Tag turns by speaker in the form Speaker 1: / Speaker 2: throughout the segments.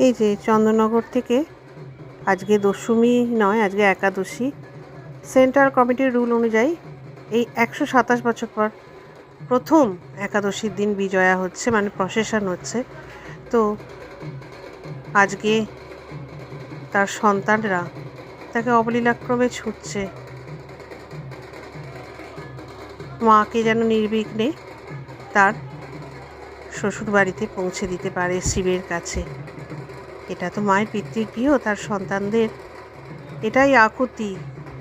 Speaker 1: এই যে চন্দননগর থেকে আজকে দশমী নয়, আজকে একাদশী। সেন্ট্রাল কমিটির রুল অনুযায়ী এই 127 বছর পর প্রথম একাদশীর দিন বিজয়া হচ্ছে, মানে প্রসেশন হচ্ছে। তো আজকে তার সন্তানরা তাকে অবলীলাক্রমে ছুটছে, মাকে যেন নির্বিঘ্নে তার শ্বশুর বাড়িতে পৌঁছে দিতে পারে শিবের কাছে। এটা তো মায়ের পিতৃগৃহ, তার সন্তানদের এটাই আকুতি।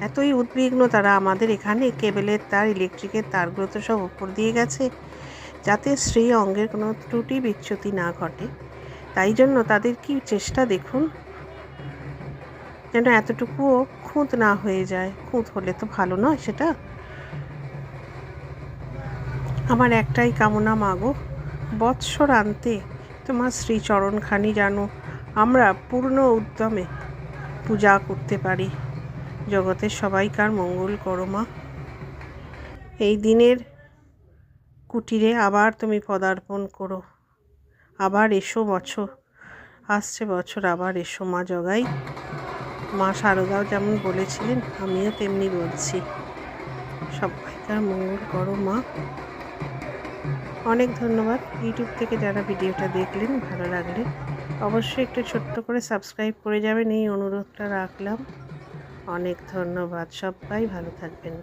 Speaker 1: এতই উদ্বিগ্ন তারা। আমাদের এখানে কেবেলের তার, ইলেকট্রিকের তারগুলো তো সব উপর দিয়ে গেছে, যাতে স্ত্রী অঙ্গের কোনো ত্রুটি বিচ্যুতি না ঘটে। তাই জন্য তাদের কি চেষ্টা দেখুন, যেন এতটুকুও খুঁত না হয়ে যায়। খুঁত হলে তো ভালো নয় সেটা। আমার একটাই কামনা, মাগো বৎসর আনতে তোমার শ্রীচরণখানি যেন আমরা পূর্ণ উদ্যমে পূজা করতে পারি। জগতের সবাইকার মঙ্গল করো মা। এই দিনের কুটিরে আবার তুমি পদার্পণ করো, আবার এসো বছর, আসছে বছর আবার এসো মা জগাই। মা শারদাও যেমন বলেছিলেন, আমিও তেমনি বলছি, সবাইকার মঙ্গল করো মা। অনেক ধন্যবাদ। ইউটিউব থেকে যারা ভিডিওটা দেখলেন, ভালো লাগলে অবশ্যই একটু ছোট্ট করে সাবস্ক্রাইব করে যাবেন, এই অনুরোধটা রাখলাম। অনেক ধন্যবাদ। সবাই ভালো থাকবেন।